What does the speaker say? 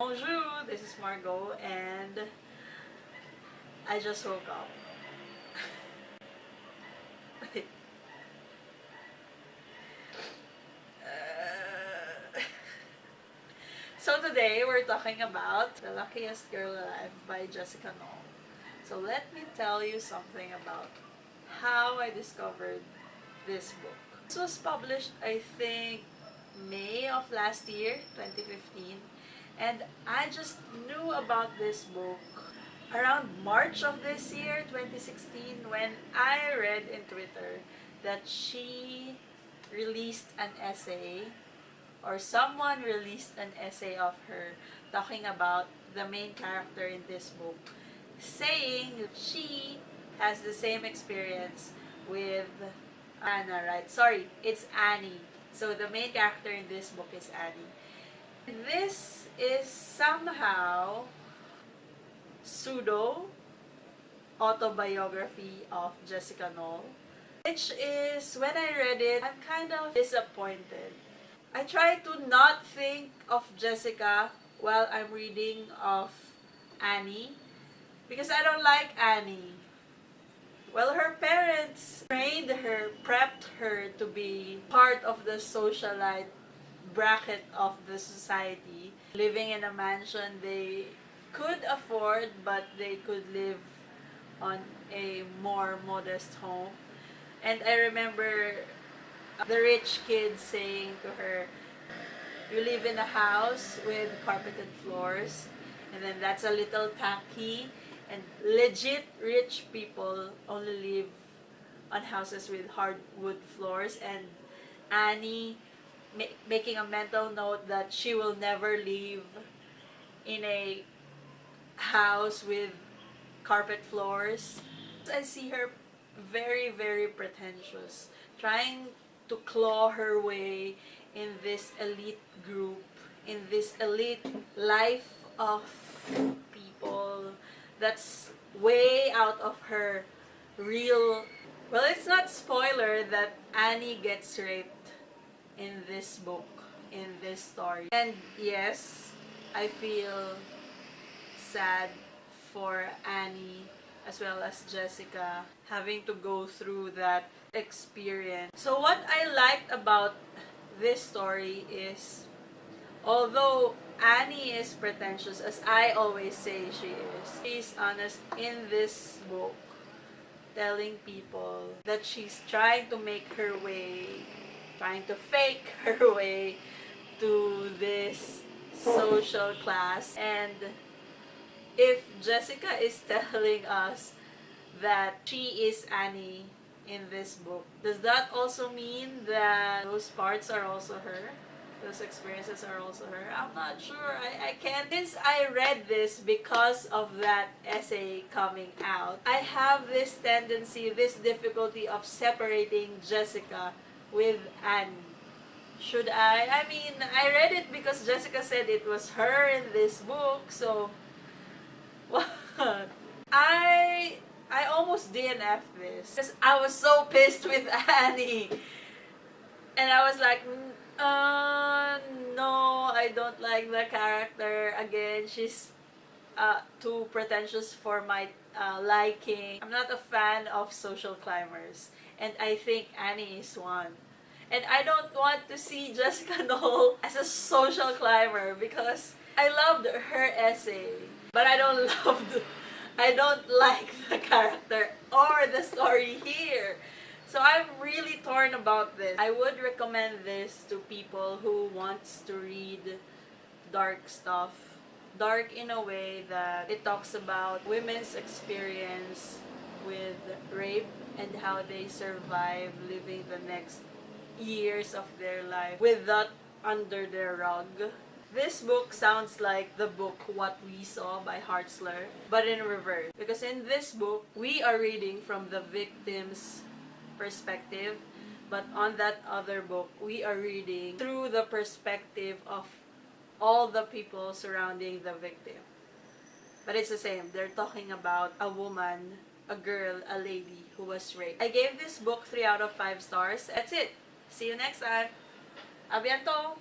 Bonjour, this is Margot and I just woke up. So today we're talking about The Luckiest Girl Alive by Jessica Knoll. So let me tell you something about how I discovered this book. This was published, I think, May of last year, 2015. And I just knew about this book around March of this year, 2016, when I read in Twitter that she released an essay, or someone released an essay of her talking about the main character in this book, saying that she has the same experience with Anna, right? Sorry, it's Annie. So the main character in this book is Annie. This is somehow pseudo autobiography of Jessica Knoll, which is, when I read it, I'm kind of disappointed. I try to not think of Jessica while I'm reading of Annie because I don't like Annie. Well, her parents trained her, prepped her to be part of the socialite bracket of the society, living in a mansion they could afford, but they could live on a more modest home. And I remember the rich kid saying to her, "You live in a house with carpeted floors, and then that's a little tacky, and legit rich people only live on houses with hardwood floors." And Annie making a mental note that she will never live in a house with carpet floors. I see her very, very pretentious, trying to claw her way in this elite group, in this elite life of people that's way out of her real. Well, it's not spoiler that Annie gets raped in this book, in this story. And yes, I feel sad for Annie as well as Jessica having to go through that experience. So what I liked about this story is, although Annie is pretentious, as I always say she's honest in this book, telling people that she's trying to make her way, trying to fake her way to this social class. And if Jessica is telling us that she is Annie in this book, does that also mean that those parts are also her? Those experiences are also her? I'm not sure. I can't. Since I read this because of that essay coming out, I have this tendency, this difficulty of separating Jessica with Annie. Should I? I mean, I read it because Jessica said it was her in this book, so what? I almost DNF this because I was so pissed with Annie, and I was like, no, I don't like the character. Again, she's too pretentious for my liking. I'm not a fan of social climbers, and I think Annie is one. And I don't want to see Jessica Knoll as a social climber because I loved her essay, but I don't like the character or the story here. So I'm really torn about this. I would recommend this to people who wants to read dark stuff. Dark in a way that it talks about women's experience with rape and how they survive living the next years of their life with that under their rug. This book sounds like the book What We Saw by Hartzler, but in reverse. Because in this book, we are reading from the victim's perspective, but on that other book, we are reading through the perspective of all the people surrounding the victim. But it's the same. They're talking about a woman, a girl, a lady who was raped. I gave this book 3 out of 5 stars. That's it. See you next time. A bientôt!